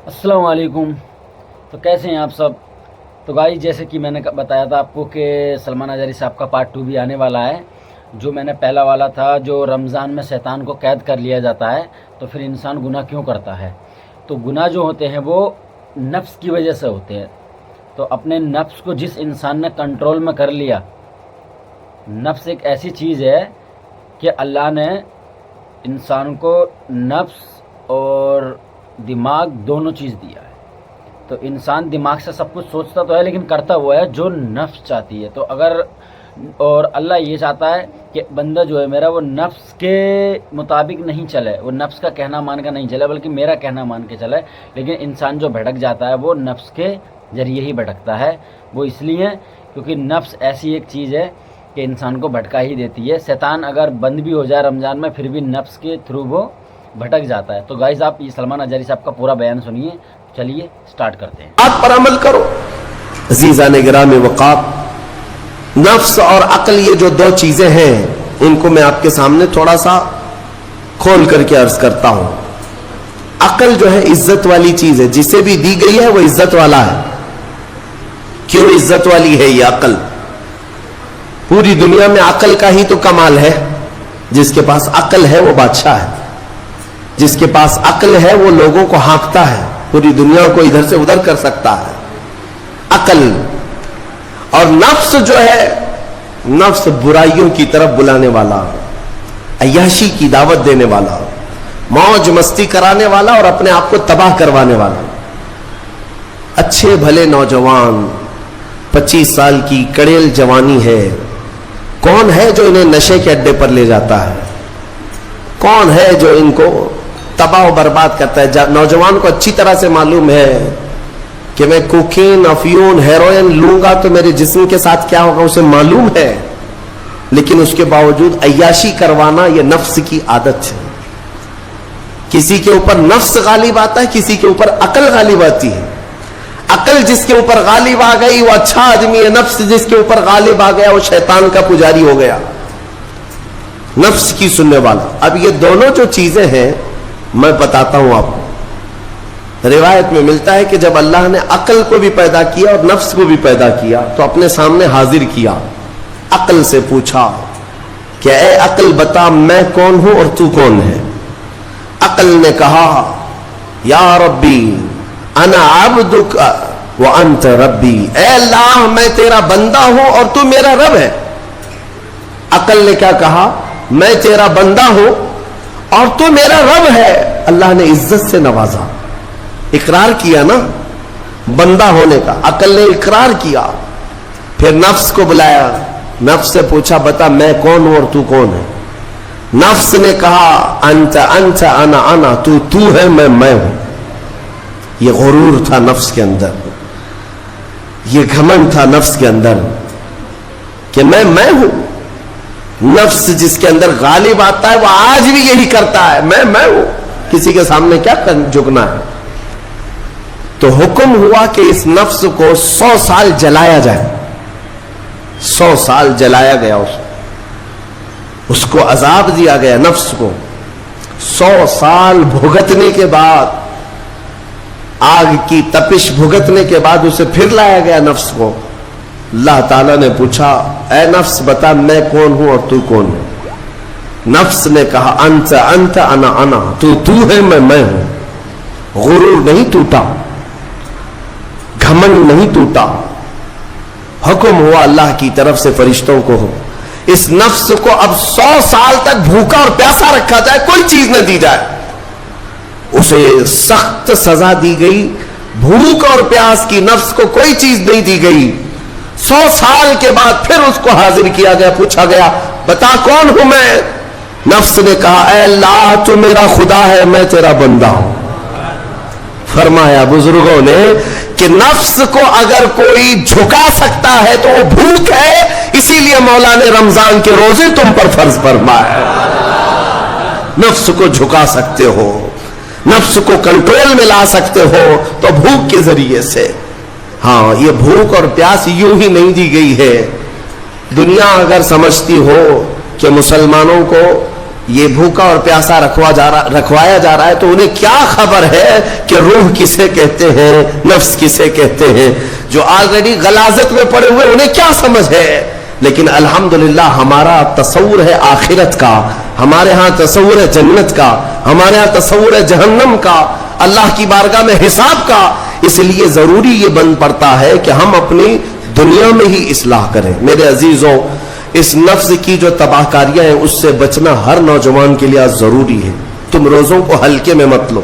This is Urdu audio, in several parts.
السلام علیکم. تو کیسے ہیں آپ سب؟ تو گائز جیسے کہ میں نے بتایا تھا آپ کو کہ سلمان اظہری صاحب کا پارٹ 2 بھی آنے والا ہے. جو میں نے پہلا والا تھا جو رمضان میں شیطان کو قید کر لیا جاتا ہے تو پھر انسان گناہ کیوں کرتا ہے. تو گناہ جو ہوتے ہیں وہ نفس کی وجہ سے ہوتے ہیں. تو اپنے نفس کو جس انسان نے کنٹرول میں کر لیا، نفس ایک ایسی چیز ہے کہ اللہ نے انسان کو نفس اور دماغ دونوں چیز دیا ہے. تو انسان دماغ سے سب کچھ سوچتا تو ہے لیکن کرتا وہ ہے جو نفس چاہتی ہے. تو اگر اور اللہ یہ چاہتا ہے کہ بندہ جو ہے میرا وہ نفس کے مطابق نہیں چلے، وہ نفس کا کہنا مان کر نہیں چلے بلکہ میرا کہنا مان کے چلے. لیکن انسان جو بھٹک جاتا ہے وہ نفس کے ذریعے ہی بھٹکتا ہے. وہ اس لیے کیونکہ نفس ایسی ایک چیز ہے کہ انسان کو بھٹکا ہی دیتی ہے. شیطان اگر بند بھی ہو جائے رمضان میں پھر بھی نفس کے تھرو وہ بھٹک جاتا ہے. تو گائز آپ یہ سلمان اظہری صاحب کا پورا بیان سنیے. چلیے سٹارٹ کرتے ہیں. بات پر عمل کرو. عزیزان گرامی وقار، نفس اور عقل یہ جو دو چیزیں ہیں ان کو میں آپ کے سامنے تھوڑا سا کھول کر کے عرض کرتا ہوں. عقل جو ہے عزت والی چیز ہے، جسے بھی دی گئی ہے وہ عزت والا ہے. کیوں عزت والی ہے یہ عقل؟ پوری دنیا میں عقل کا ہی تو کمال ہے. جس کے پاس عقل ہے وہ بادشاہ ہے. جس کے پاس عقل ہے وہ لوگوں کو ہانکتا ہے، پوری دنیا کو ادھر سے ادھر کر سکتا ہے. عقل اور نفس جو ہے، نفس برائیوں کی طرف بلانے والا، عیاشی کی دعوت دینے والا، موج مستی کرانے والا اور اپنے آپ کو تباہ کروانے والا. اچھے بھلے نوجوان 25 سال کی کڑیل جوانی ہے، کون ہے جو انہیں نشے کے اڈے پر لے جاتا ہے؟ کون ہے جو ان کو تباہ و برباد کرتا ہے؟ نوجوان کو اچھی طرح سے معلوم ہے کہ میں کوکین، افیون، ہیروئن لوں گا تو میرے جسم کے ساتھ کیا ہوگا، اسے معلوم ہے. لیکن اس کے باوجود عیاشی کروانا یہ نفس کی عادت ہے. کسی کے اوپر نفس غالب آتا ہے، کسی کے اوپر عقل غالب آتی ہے. عقل جس کے اوپر غالب آ گئی وہ اچھا آدمی ہے. نفس جس کے اوپر غالب آ گیا وہ شیطان کا پجاری ہو گیا، نفس کی سننے والا. اب یہ دونوں جو چیزیں ہیں میں بتاتا ہوں آپ کو. روایت میں ملتا ہے کہ جب اللہ نے عقل کو بھی پیدا کیا اور نفس کو بھی پیدا کیا تو اپنے سامنے حاضر کیا. عقل سے پوچھا کہ اے عقل بتا میں کون ہوں اور تو کون ہے؟ عقل نے کہا یا ربی انا عبدک وانت ربی، اے اللہ میں تیرا بندہ ہوں اور تو میرا رب ہے. عقل نے کیا کہا؟ میں تیرا بندہ ہوں اور تو میرا رب ہے. اللہ نے عزت سے نوازا، اقرار کیا نا بندہ ہونے کا. عقل نے اقرار کیا. پھر نفس کو بلایا، نفس سے پوچھا بتا میں کون ہوں اور تو کون ہے؟ نفس نے کہا انت انت انا انا، تو ہے میں ہوں. یہ غرور تھا نفس کے اندر، یہ گھمنڈ تھا نفس کے اندر کہ میں ہوں. نفس جس کے اندر غالب آتا ہے وہ آج بھی یہی کرتا ہے، میں ہوں. کسی کے سامنے کیا جھکنا ہے؟ تو حکم ہوا کہ اس نفس کو 100 سال جلایا جائے. 100 سال جلایا گیا، اس کو عذاب دیا گیا. نفس کو 100 سال بھگتنے کے بعد، آگ کی تپش بھگتنے کے بعد اسے پھر لایا گیا نفس کو. اللہ تعالیٰ نے پوچھا اے نفس بتا میں کون ہوں اور تو کون ہے؟ نفس نے کہا انت انت انا انا، تو ہے میں ہوں. غرور نہیں ٹوٹا، گھمنڈ نہیں ٹوٹا. حکم ہوا اللہ کی طرف سے فرشتوں کو اس نفس کو اب 100 سال تک بھوکا اور پیاسا رکھا جائے، کوئی چیز نہ دی جائے. اسے سخت سزا دی گئی. بھوک اور پیاس کی نفس کو کوئی چیز نہیں دی گئی. 100 سال کے بعد پھر اس کو حاضر کیا گیا، پوچھا گیا بتا کون ہوں میں؟ نفس نے کہا اے اللہ تو میرا خدا ہے، میں تیرا بندہ ہوں. فرمایا بزرگوں نے کہ نفس کو اگر کوئی جھکا سکتا ہے تو وہ بھوک ہے. اسی لیے مولا نے رمضان کے روزے تم پر فرض فرمایا. نفس کو جھکا سکتے ہو، نفس کو کنٹرول میں لا سکتے ہو تو بھوک کے ذریعے سے. ہاں یہ بھوک اور پیاس یوں ہی نہیں دی گئی ہے. دنیا اگر سمجھتی ہو کہ مسلمانوں کو یہ بھوکا اور پیاسا رکھوایا جا رہا ہے تو انہیں کیا خبر ہے کہ روح کسے کہتے ہیں، نفس کسے کہتے ہیں؟ جو آلریڈی غلاظت میں پڑے ہوئے انہیں کیا سمجھ ہے؟ لیکن الحمدللہ ہمارا تصور ہے آخرت کا، ہمارے ہاں تصور ہے جنت کا، ہمارے ہاں تصور ہے جہنم کا، اللہ کی بارگاہ میں حساب کا۔ اس لیے ضروری یہ بن پڑتا ہے کہ ہم اپنی دنیا میں ہی اصلاح کریں۔ میرے عزیزوں، اس نفس کی جو تباہ کاریاں ہیں اس سے بچنا ہر نوجوان کے لیے ضروری ہے۔ تم روزوں کو ہلکے میں مت لو۔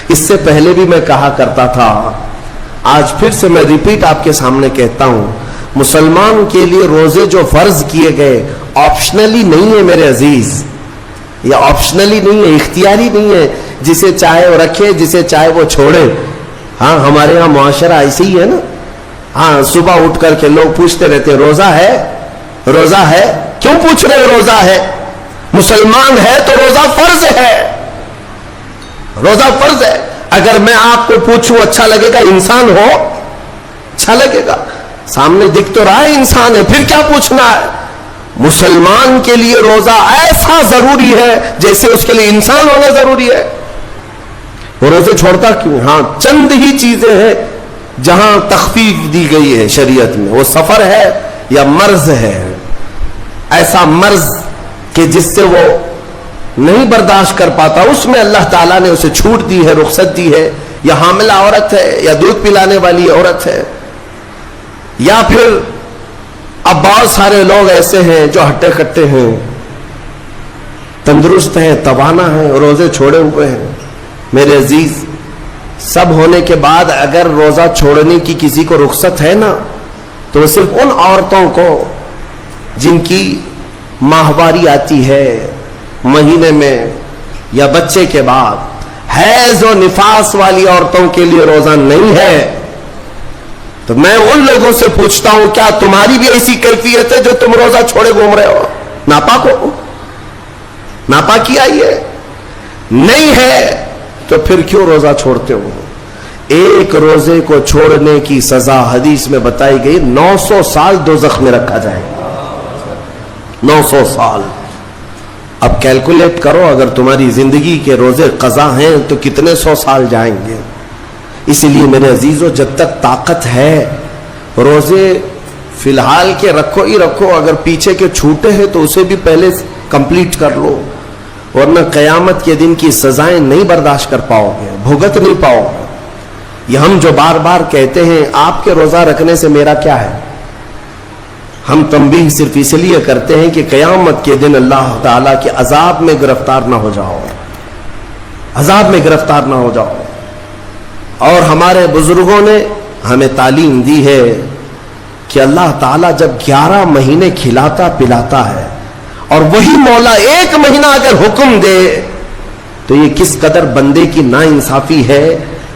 اس سے پہلے بھی میں کہا کرتا تھا، آج پھر سے میں ریپیٹ آپ کے سامنے کہتا ہوں، مسلمان کے لیے روزے جو فرض کیے گئے آپشنلی نہیں ہے میرے عزیز، یہ آپشنلی نہیں ہے، اختیاری نہیں ہے، جسے چاہے وہ رکھے جسے چاہے وہ چھوڑے۔ ہاں ہمارے یہاں معاشرہ ایسے ہی ہے نا، ہاں صبح اٹھ کر کے لوگ پوچھتے رہتے ہیں روزہ ہے، روزہ ہے؟ کیوں پوچھ رہے روزہ ہے؟ مسلمان ہے تو روزہ فرض ہے، روزہ فرض ہے۔ اگر میں آپ کو پوچھوں اچھا لگے گا؟ انسان ہو اچھا لگے گا، سامنے دکھ تو رہا ہے انسان ہے، پھر کیا پوچھنا ہے؟ مسلمان کے لیے روزہ ایسا ضروری ہے جیسے اس کے لیے انسان ہونا ضروری ہے۔ وہ روزے چھوڑتا کیوں؟ ہاں چند ہی چیزیں ہیں جہاں تخفیف دی گئی ہے شریعت میں، وہ سفر ہے یا مرض ہے، ایسا مرض کہ جس سے وہ نہیں برداشت کر پاتا، اس میں اللہ تعالیٰ نے اسے چھوٹ دی ہے، رخصت دی ہے، یا حاملہ عورت ہے، یا دودھ پلانے والی عورت ہے، یا پھر اب بہت سارے لوگ ایسے ہیں جو ہٹے کٹے ہیں، تندرست ہیں، توانا ہیں، روزے چھوڑے ہوئے ہیں۔ میرے عزیز، سب ہونے کے بعد اگر روزہ چھوڑنے کی کسی کو رخصت ہے نا، تو وہ صرف ان عورتوں کو جن کی ماہواری آتی ہے مہینے میں یا بچے کے بعد، حیض و نفاس والی عورتوں کے لیے روزہ نہیں ہے۔ تو میں ان لوگوں سے پوچھتا ہوں، کیا تمہاری بھی ایسی کیفیت ہے جو تم روزہ چھوڑے گھوم رہے ہو؟ ناپاک ہو؟ ناپاکی آئی ہے؟ نہیں ہے تو پھر کیوں روزہ چھوڑتے ہو؟ ایک روزے کو چھوڑنے کی سزا حدیث میں بتائی گئی 900 سال دوزخ میں رکھا جائے گا۔ 900 سال۔ اب کیلکولیٹ کرو، اگر تمہاری زندگی کے روزے قضا ہیں تو کتنے 100 سال جائیں گے۔ اس لیے میرے عزیزو، جب تک طاقت ہے روزے فی الحال کے رکھو ہی رکھو، اگر پیچھے کے چھوٹے ہیں تو اسے بھی پہلے کمپلیٹ کر لو، ورنہ قیامت کے دن کی سزائیں نہیں برداشت کر پاؤ گے، بھگت نہیں پاؤ گے۔ یہ ہم جو بار بار کہتے ہیں آپ کے روزہ رکھنے سے میرا کیا ہے، ہم تنبیہ صرف اس لیے کرتے ہیں کہ قیامت کے دن اللہ تعالیٰ کے عذاب میں گرفتار نہ ہو جاؤ، عذاب میں گرفتار نہ ہو جاؤ۔ اور ہمارے بزرگوں نے ہمیں تعلیم دی ہے کہ اللہ تعالیٰ جب 11 مہینے کھلاتا پلاتا ہے اور وہی مولا ایک مہینہ اگر حکم دے تو یہ کس قدر بندے کی ناانصافی ہے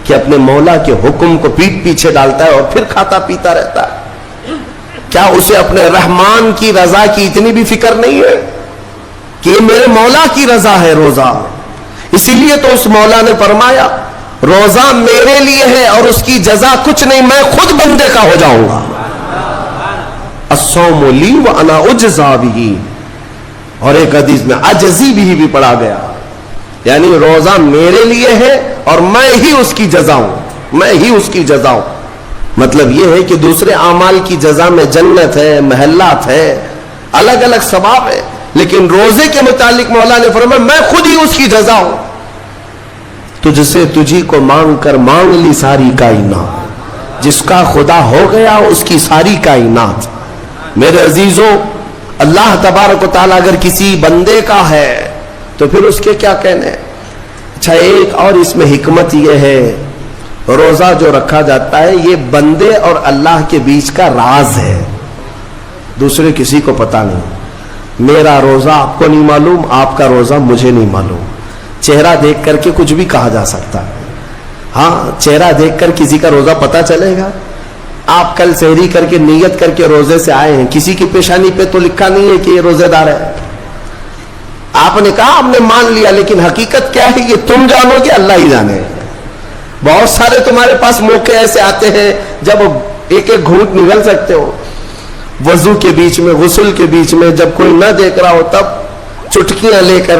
کہ اپنے مولا کے حکم کو پیٹ پیچھے ڈالتا ہے اور پھر کھاتا پیتا رہتا ہے۔ کیا اسے اپنے رحمان کی رضا کی اتنی بھی فکر نہیں ہے کہ یہ میرے مولا کی رضا ہے روزہ؟ اسی لیے تو اس مولا نے فرمایا روزہ میرے لیے ہے اور اس کی جزا کچھ نہیں، میں خود بندے کا ہو جاؤں گا۔ الصوم لی وانا اجزا بہ، اور ایک حدیث میں عجزی بھی پڑھا گیا، یعنی روزہ میرے لیے ہے اور میں ہی اس کی جزا ہوں، میں ہی اس کی جزا ہوں۔ مطلب یہ ہے کہ دوسرے اعمال کی جزا میں جنت ہے، محلات ہے، الگ الگ ثواب ہے، لیکن روزے کے متعلق مولا نے فرمایا میں خود ہی اس کی جزا ہوں۔ تجھ سے تجھی کو مانگ کر مانگ لی ساری کائنات، جس کا خدا ہو گیا اس کی ساری کائنات۔ میرے عزیزوں، اللہ تبارک و تعالیٰ اگر کسی بندے کا ہے تو پھر اس کے کیا کہنے۔ اچھا، ایک اور اس میں حکمت یہ ہے، روزہ جو رکھا جاتا ہے یہ بندے اور اللہ کے بیچ کا راز ہے، دوسرے کسی کو پتا نہیں۔ میرا روزہ آپ کو نہیں معلوم، آپ کا روزہ مجھے نہیں معلوم۔ چہرہ دیکھ کر کے کچھ بھی کہا جا سکتا ہے، ہاں چہرہ دیکھ کر کسی کا روزہ پتا چلے گا۔ آپ کل سحری کر کے نیت کر کے روزے سے آئے ہیں، کسی کی پیشانی پہ تو لکھا نہیں ہے کہ یہ روزے دار ہے، آپ نے کہا آپ نے مان لیا، لیکن حقیقت کیا ہے یہ تم جانو گے، اللہ ہی جانے۔ بہت سارے تمہارے پاس موقع ایسے آتے ہیں جب ایک ایک گھونٹ نگل سکتے ہو، وضو کے بیچ میں، غسل کے بیچ میں، جب کوئی نہ دیکھ رہا ہو تب چٹکیاں لے کر